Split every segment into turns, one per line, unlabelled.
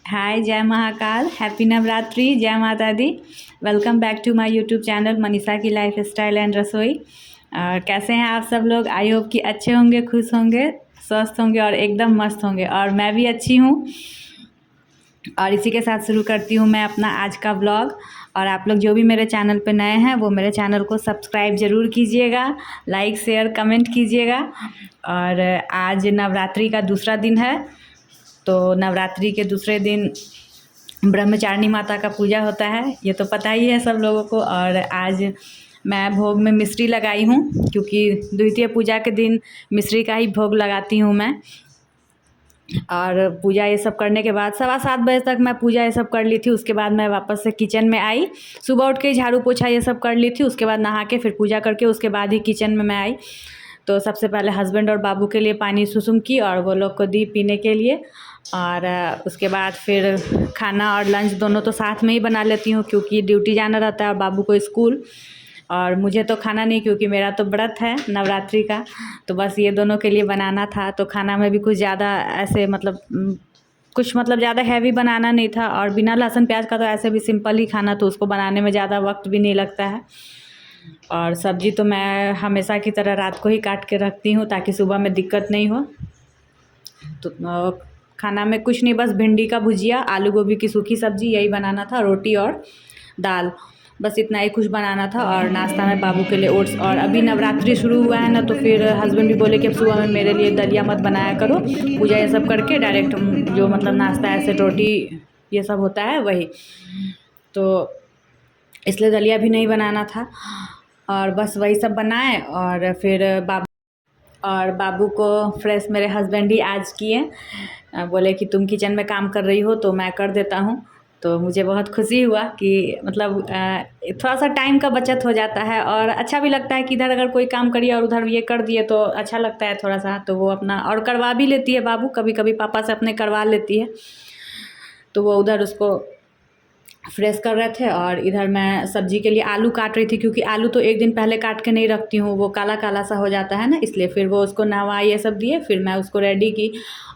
हाय, जय महाकाल, हैप्पी नवरात्रि, जय माता दी। Welcome back to my YouTube channel Manisha की लाइफ स्टाइल एंड रसोई। कैसे हैं आप सब लोग? आई होप कि अच्छे होंगे, खुश होंगे, स्वस्थ होंगे और एकदम मस्त होंगे। और मैं भी अच्छी हूँ। और इसी के साथ शुरू करती हूँ मैं अपना आज का व्लॉग। और आप लोग जो भी मेरे चैनल पे नए हैं वो मेरे चैनल को सब्सक्राइब ज़रूर कीजिएगा, लाइक शेयर कमेंट कीजिएगा। और आज नवरात्रि का दूसरा दिन है, तो नवरात्रि के दूसरे दिन ब्रह्मचारिणी माता का पूजा होता है, ये तो पता ही है सब लोगों को। और आज मैं भोग में मिश्री लगाई हूँ, क्योंकि द्वितीय पूजा के दिन मिश्री का ही भोग लगाती हूँ मैं। और पूजा ये सब करने के बाद 7:15 बजे तक मैं पूजा ये सब कर ली थी। उसके बाद मैं वापस से किचन में आई। सुबह उठ के झाड़ू पोछा ये सब कर ली थी। उसके बाद नहा के फिर पूजा करके उसके बाद ही किचन में मैं आई। तो सबसे पहले हस्बैंड और बाबू के लिए पानी सुसुम की और वो लोग को दी पीने के लिए। और उसके बाद फिर खाना और लंच दोनों तो साथ में ही बना लेती हूँ, क्योंकि ड्यूटी जाना रहता है और बाबू को स्कूल। और मुझे तो खाना नहीं, क्योंकि मेरा तो व्रत है नवरात्रि का, तो बस ये दोनों के लिए बनाना था। तो खाना में भी कुछ ज़्यादा ऐसे कुछ ज़्यादा हैवी बनाना नहीं था। और बिना लहसुन प्याज का तो ऐसे भी सिंपल ही खाना, तो उसको बनाने में ज़्यादा वक्त भी नहीं लगता है। और सब्ज़ी तो मैं हमेशा की तरह रात को ही काट के रखती हूँ, ताकि सुबह में दिक्कत नहीं हो। तो खाना में कुछ नहीं, बस भिंडी का भुजिया, आलू गोभी की सूखी सब्ज़ी, यही बनाना था, रोटी और दाल, बस इतना ही कुछ बनाना था। और नाश्ता में बाबू के लिए ओट्स। और अभी नवरात्रि शुरू हुआ है ना, तो फिर हस्बैंड भी बोले कि अब सुबह में मेरे लिए दलिया मत बनाया करो, पूजा ये सब करके डायरेक्ट जो नाश्ता ऐसे रोटी ये सब होता है वही, तो इसलिए दलिया भी नहीं बनाना था। और बस वही सब बनाए। और फिर बाबू को फ्रेश मेरे हस्बैंड ही आज किए। बोले कि तुम किचन में काम कर रही हो तो मैं कर देता हूँ। तो मुझे बहुत खुशी हुआ कि थोड़ा सा टाइम का बचत हो जाता है, और अच्छा भी लगता है कि इधर अगर कोई काम करिए और उधर ये कर दिए तो अच्छा लगता है थोड़ा सा। तो वो अपना और करवा भी लेती है, बाबू कभी कभी पापा से अपने करवा लेती है। तो वो उधर उसको फ्रेश कर रहे थे। और इधर मैं सब्जी के लिए आलू काट रही थी, क्योंकि आलू तो एक दिन पहले काट के नहीं रखती हूँ, वो काला काला सा हो जाता है ना, इसलिए फिर वो उसको नहवा ये सब दिए, फिर मैं उसको रेडी की।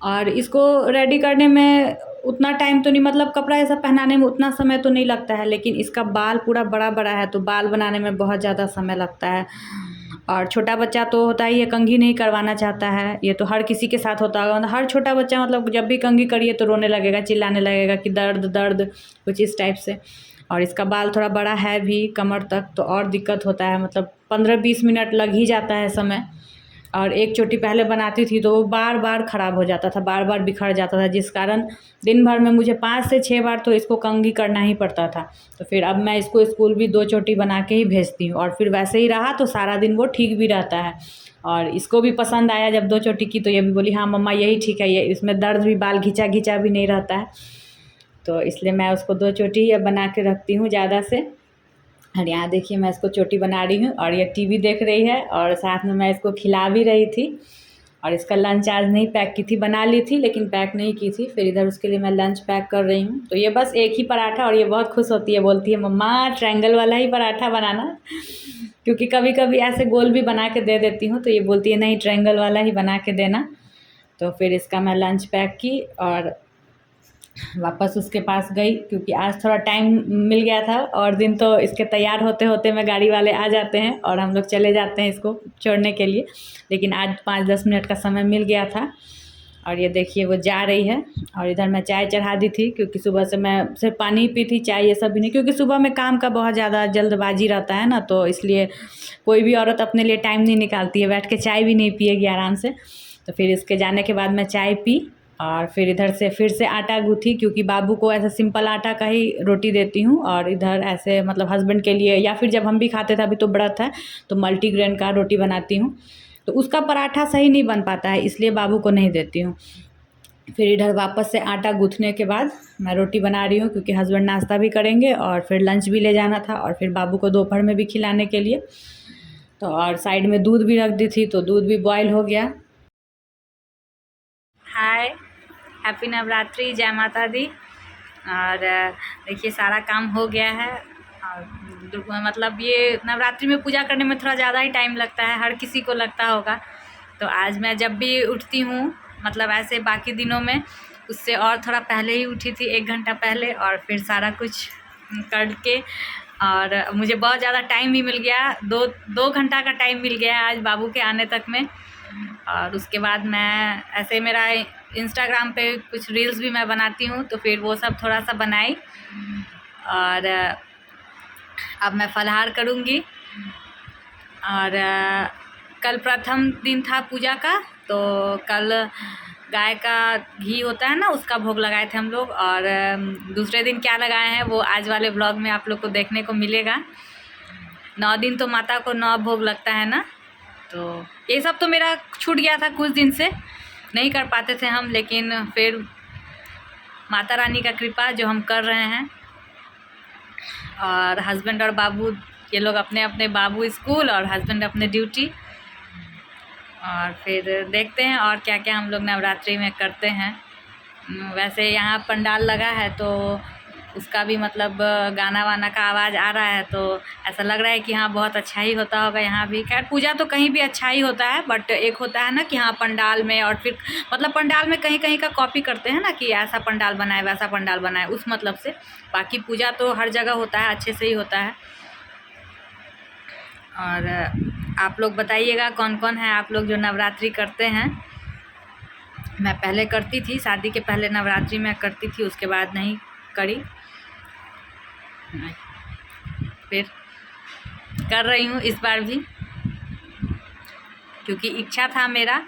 और इसको रेडी करने में उतना टाइम तो नहीं, कपड़ा ये सब पहनाने में उतना समय तो नहीं लगता है, लेकिन इसका बाल पूरा बड़ा बड़ा है, तो बाल बनाने में बहुत ज़्यादा समय लगता है। और छोटा बच्चा तो होता ही है, कंघी नहीं करवाना चाहता है, ये तो हर किसी के साथ होता होगा। हर छोटा बच्चा जब भी कंघी करिए तो रोने लगेगा, चिल्लाने लगेगा कि दर्द दर्द, कुछ इस टाइप से। और इसका बाल थोड़ा बड़ा है भी कमर तक, तो और दिक्कत होता है, 15-20 मिनट लग ही जाता है समय। और एक चोटी पहले बनाती थी तो वो बार बार ख़राब हो जाता था, बार बार बिखर जाता था, जिस कारण दिन भर में मुझे 5 से 6 बार तो इसको कंघी करना ही पड़ता था। तो फिर अब मैं इसको स्कूल भी 2 चोटी बना के ही भेजती हूँ, और फिर वैसे ही रहा तो सारा दिन वो ठीक भी रहता है। और इसको भी पसंद आया जब 2 चोटी की, तो ये भी बोली हाँ मम्मा यही ठीक है, ये इसमें दर्द भी, बाल घिंचा घिंचा भी नहीं रहता है। तो इसलिए मैं उसको 2 चोटी ही अब बना के रखती हूँ ज़्यादा से। और यहाँ देखिए मैं इसको चोटी बना रही हूँ, और ये टीवी देख रही है, और साथ में मैं इसको खिला भी रही थी। और इसका लंच आज नहीं पैक की थी, बना ली थी लेकिन पैक नहीं की थी। फिर इधर उसके लिए मैं लंच पैक कर रही हूँ। तो ये बस एक ही पराठा, और ये बहुत खुश होती है, बोलती है मम्मा ट्रायंगल वाला ही पराठा बनाना, क्योंकि कभी कभी ऐसे गोल भी बना के दे देती हूँ, तो ये बोलती है नहीं ट्रायंगल वाला ही बना के देना। तो फिर इसका मैं लंच पैक की और वापस उसके पास गई, क्योंकि आज थोड़ा टाइम मिल गया था। और दिन तो इसके तैयार होते होते में गाड़ी वाले आ जाते हैं और हम लोग चले जाते हैं इसको छोड़ने के लिए, लेकिन आज 5-10 मिनट का समय मिल गया था। और ये देखिए वो जा रही है। और इधर मैं चाय चढ़ा दी थी, क्योंकि सुबह से मैं सिर्फ पानी ही पी थी, चाय ये सब भी नहीं, क्योंकि सुबह में काम का बहुत ज़्यादा जल्दबाजी रहता है ना, तो इसलिए कोई भी औरत अपने लिए टाइम नहीं निकालती है, बैठ के चाय भी नहीं पिएगी आराम से। तो फिर इसके जाने के बाद मैं चाय पी, और फिर इधर से फिर से आटा गूँथी, क्योंकि बाबू को ऐसा सिंपल आटा का ही रोटी देती हूँ, और इधर ऐसे हस्बैंड के लिए, या फिर जब हम भी खाते थे, अभी तो व्रत है तो मल्टीग्रेन का रोटी बनाती हूँ। तो उसका पराठा सही नहीं बन पाता है, इसलिए बाबू को नहीं देती हूँ। फिर इधर वापस से आटा गूँथने के बाद मैं रोटी बना रही हूँ, क्योंकि हस्बैंड नाश्ता भी करेंगे और फिर लंच भी ले जाना था, और फिर बाबू को दोपहर में भी खिलाने के लिए। तो और साइड में दूध भी रख दी थी, तो दूध भी बॉयल हो गया। हाय, हैप्पी नवरात्रि, जय माता दी। और देखिए सारा काम हो गया है। और ये नवरात्रि में पूजा करने में थोड़ा ज़्यादा ही टाइम लगता है, हर किसी को लगता होगा। तो आज मैं जब भी उठती हूँ, ऐसे बाकी दिनों में उससे और थोड़ा पहले ही उठी थी, 1 घंटा पहले, और फिर सारा कुछ करके, और मुझे बहुत ज़्यादा टाइम भी मिल गया, 2 घंटा का टाइम मिल गया आज बाबू के आने तक में। और उसके बाद मैं ऐसे, मेरा इंस्टाग्राम पे कुछ रील्स भी मैं बनाती हूँ, तो फिर वो सब थोड़ा सा बनाई। और अब मैं फलाहार करूँगी। और कल प्रथम दिन था पूजा का, तो कल गाय का घी होता है ना, उसका भोग लगाए थे हम लोग। और दूसरे दिन क्या लगाए हैं वो आज वाले ब्लॉग में आप लोग को देखने को मिलेगा। 9 दिन तो माता को 9 भोग लगता है ना, तो ये सब तो मेरा छूट गया था, कुछ दिन से नहीं कर पाते थे हम, लेकिन फिर माता रानी का कृपा जो हम कर रहे हैं। और हस्बैंड और बाबू, ये लोग अपने अपने, बाबू स्कूल और हस्बैंड अपने ड्यूटी। और फिर देखते हैं और क्या क्या हम लोग नवरात्रि में करते हैं। वैसे यहाँ पंडाल लगा है, तो उसका भी मतलब गाना वाना का आवाज़ आ रहा है, तो ऐसा लग रहा है कि हाँ बहुत अच्छा ही होता होगा यहाँ भी। खैर पूजा तो कहीं भी अच्छा ही होता है, बट एक होता है ना कि हाँ पंडाल में, और फिर मतलब पंडाल में कहीं कहीं का कॉपी करते हैं ना कि ऐसा पंडाल बनाए वैसा पंडाल बनाए, उस मतलब से। बाकी पूजा तो हर जगह होता है, अच्छे से ही होता है। और आप लोग बताइएगा कौन कौन है आप लोग जो नवरात्रि करते हैं। मैं पहले करती थी, शादी के पहले नवरात्रि में करती थी, उसके बाद नहीं करी, फिर कर रही हूँ इस बार भी, क्योंकि इच्छा था मेरा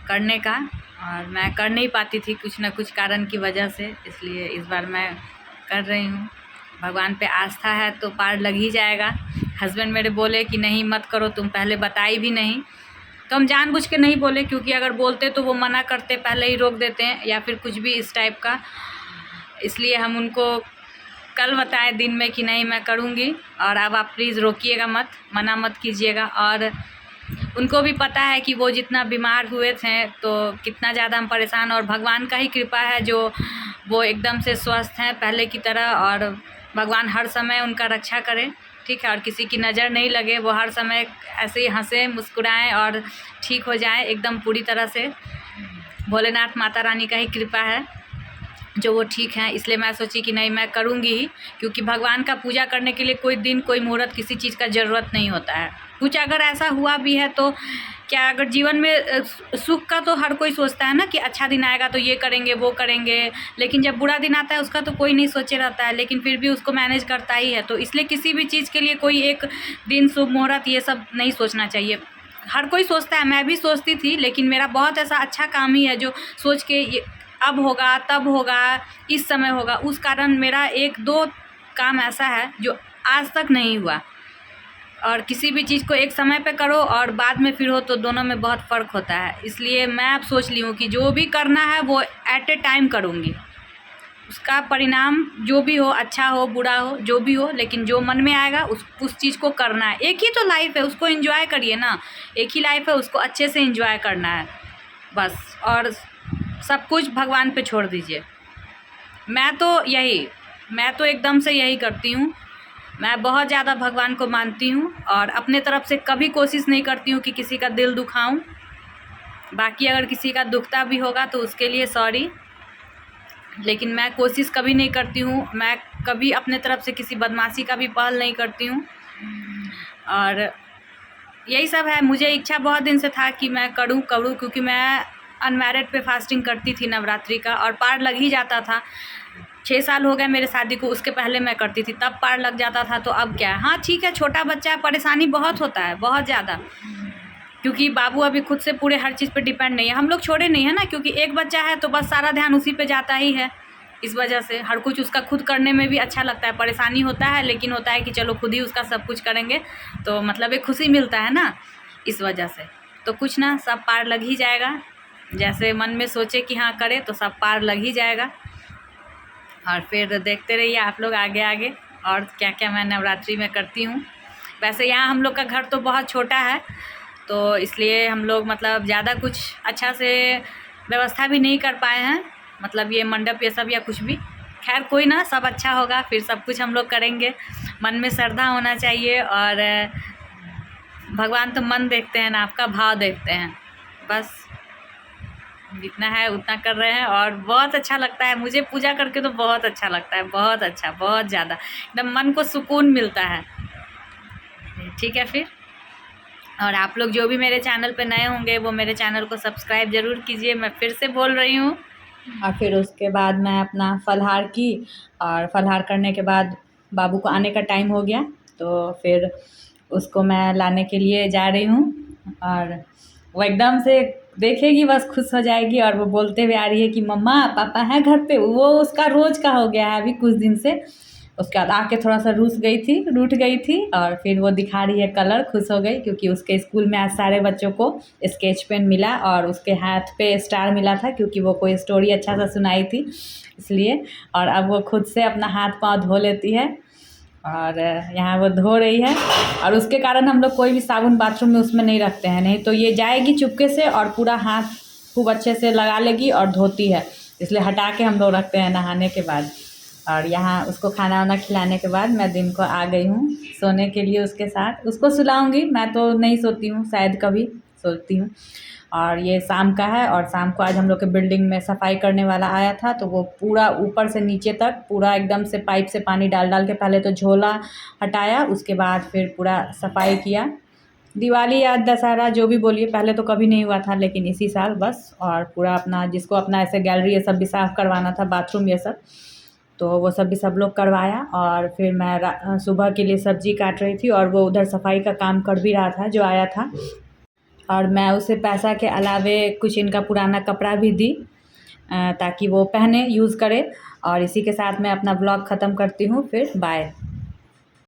करने का और मैं कर नहीं पाती थी कुछ न कुछ कारण की वजह से, इसलिए इस बार मैं कर रही हूँ। भगवान पे आस्था है तो पार लग ही जाएगा। हस्बैंड मेरे बोले कि नहीं मत करो, तुम पहले बताई भी नहीं, तो हम जानबूझ के नहीं बोले, क्योंकि अगर बोलते तो वो मना करते, पहले ही रोक देते हैं या फिर कुछ भी इस टाइप का। इसलिए हम उनको कल बताए दिन में कि नहीं मैं करूँगी, और अब आप प्लीज़ रोकिएगा मत, मना मत कीजिएगा। और उनको भी पता है कि वो जितना बीमार हुए थे तो कितना ज़्यादा हम परेशान, और भगवान का ही कृपा है जो वो एकदम से स्वस्थ हैं पहले की तरह। और भगवान हर समय उनका रक्षा करे, ठीक है, और किसी की नज़र नहीं लगे, वो हर समय ऐसे ही हंसें मुस्कुराएं और ठीक हो जाएं एकदम पूरी तरह से। भोलेनाथ माता रानी का ही कृपा है जो वो ठीक हैं, इसलिए मैं सोची कि नहीं मैं करूँगी ही, क्योंकि भगवान का पूजा करने के लिए कोई दिन कोई मुहूर्त किसी चीज़ का ज़रूरत नहीं होता है। कुछ अगर ऐसा हुआ भी है तो क्या, अगर जीवन में सुख का तो हर कोई सोचता है ना कि अच्छा दिन आएगा तो ये करेंगे वो करेंगे, लेकिन जब बुरा दिन आता है उसका तो कोई नहीं सोचे रहता है, लेकिन फिर भी उसको मैनेज करता ही है। तो इसलिए किसी भी चीज़ के लिए कोई एक दिन शुभ मुहूर्त ये सब नहीं सोचना चाहिए। हर कोई सोचता है, मैं भी सोचती थी, लेकिन मेरा बहुत ऐसा अच्छा काम ही है जो सोच के ये अब होगा तब होगा इस समय होगा, उस कारण मेरा 1-2 काम ऐसा है जो आज तक नहीं हुआ। और किसी भी चीज़ को एक समय पे करो और बाद में फिर हो तो दोनों में बहुत फ़र्क होता है। इसलिए मैं अब सोच ली हूँ कि जो भी करना है वो एट ए टाइम करूँगी, उसका परिणाम जो भी हो, अच्छा हो बुरा हो जो भी हो, लेकिन जो मन में आएगा उस चीज़ को करना है। एक ही तो लाइफ है, उसको एंजॉय करिए ना, एक ही लाइफ है, उसको अच्छे से एंजॉय करना है बस, और सब कुछ भगवान पे छोड़ दीजिए। मैं तो एकदम से यही करती हूँ। मैं बहुत ज़्यादा भगवान को मानती हूँ और अपने तरफ से कभी कोशिश नहीं करती हूँ कि किसी का दिल दुखाऊं। बाकी अगर किसी का दुखता भी होगा तो उसके लिए सॉरी, लेकिन मैं कोशिश कभी नहीं करती हूँ। मैं कभी अपने तरफ से किसी बदमाशी का भी पहल नहीं करती हूँ। और यही सब है। मुझे इच्छा बहुत दिन से था कि मैं करूँ, क्योंकि मैं अनमैरिड पे फास्टिंग करती थी नवरात्रि का, और पार लग ही जाता था। 6 साल हो गए मेरे शादी को, उसके पहले मैं करती थी, तब पार लग जाता था। तो अब क्या है, हाँ ठीक है, छोटा बच्चा है, परेशानी बहुत होता है, बहुत ज़्यादा, क्योंकि बाबू अभी खुद से पूरे हर चीज़ पे डिपेंड नहीं है। हम लोग छोड़े नहीं है ना, क्योंकि एक बच्चा है तो बस सारा ध्यान उसी पे जाता ही है। इस वजह से हर कुछ उसका खुद करने में भी अच्छा लगता है। परेशानी होता है, लेकिन होता है कि चलो खुद ही उसका सब कुछ करेंगे तो मतलब एक खुशी मिलता है ना, इस वजह से। तो कुछ ना, सब पार लग ही जाएगा। जैसे मन में सोचे कि हाँ करें तो सब पार लग ही जाएगा। और फिर देखते रहिए आप लोग आगे आगे और क्या क्या मैं नवरात्रि में करती हूँ। वैसे यहाँ हम लोग का घर तो बहुत छोटा है, तो इसलिए हम लोग मतलब ज़्यादा कुछ अच्छा से व्यवस्था भी नहीं कर पाए हैं, मतलब ये मंडप ये सब या कुछ भी। खैर कोई ना, सब अच्छा होगा, फिर सब कुछ हम लोग करेंगे। मन में श्रद्धा होना चाहिए, और भगवान तो मन देखते हैं ना, आपका भाव देखते हैं। बस जितना है उतना कर रहे हैं और बहुत अच्छा लगता है मुझे पूजा करके, तो बहुत अच्छा लगता है, बहुत अच्छा, बहुत ज़्यादा एकदम मन को सुकून मिलता है। ठीक है फिर, और आप लोग जो भी मेरे चैनल पे नए होंगे वो मेरे चैनल को सब्सक्राइब ज़रूर कीजिए, मैं फिर से बोल रही हूँ। और फिर उसके बाद मैं अपना फलाहार की, और फलाहार करने के बाद बाबू को आने का टाइम हो गया, तो फिर उसको मैं लाने के लिए जा रही हूँ। और वो एकदम से देखेगी बस खुश हो जाएगी, और वो बोलते हुए आ रही है कि मम्मा पापा हैं घर पे। वो उसका रोज़ का हो गया है अभी कुछ दिन से। उसके बाद आके थोड़ा सा रूठ गई थी, और फिर वो दिखा रही है कलर, खुश हो गई क्योंकि उसके स्कूल में आज सारे बच्चों को स्केच पेन मिला और उसके हाथ पे स्टार मिला था, क्योंकि वो कोई स्टोरी अच्छा सा सुनाई थी इसलिए। और अब वो खुद से अपना हाथ पाँव धो लेती है, और यहाँ वो धो रही है। और उसके कारण हम लोग कोई भी साबुन बाथरूम में उसमें नहीं रखते हैं, नहीं तो ये जाएगी चुपके से और पूरा हाथ खूब अच्छे से लगा लेगी और धोती है, इसलिए हटा के हम लोग रखते हैं नहाने के बाद। और यहाँ उसको खाना वाना खिलाने के बाद मैं दिन को आ गई हूँ सोने के लिए उसके साथ। उसको सुलाऊंगी, मैं तो नहीं सोती हूँ, शायद कभी सोती हूँ। और ये शाम का है, और शाम को आज हम लोग के बिल्डिंग में सफाई करने वाला आया था, तो वो पूरा ऊपर से नीचे तक पूरा एकदम से पाइप से पानी डाल डाल के पहले तो झोला हटाया, उसके बाद फिर पूरा सफाई किया। दिवाली या दशहरा जो भी बोलिए, पहले तो कभी नहीं हुआ था, लेकिन इसी साल बस। और पूरा अपना जिसको अपना ऐसे गैलरी ये सब भी साफ़ करवाना था, बाथरूम ये सब, तो वो सब लोग करवाया। और फिर मैं सुबह के लिए सब्ज़ी काट रही थी, और वो उधर सफाई का काम कर भी रहा था जो आया था। और मैं उसे पैसा के अलावे कुछ इनका पुराना कपड़ा भी दी, ताकि वो पहने यूज़ करे। और इसी के साथ मैं अपना ब्लॉग ख़त्म करती हूँ, फिर बाय।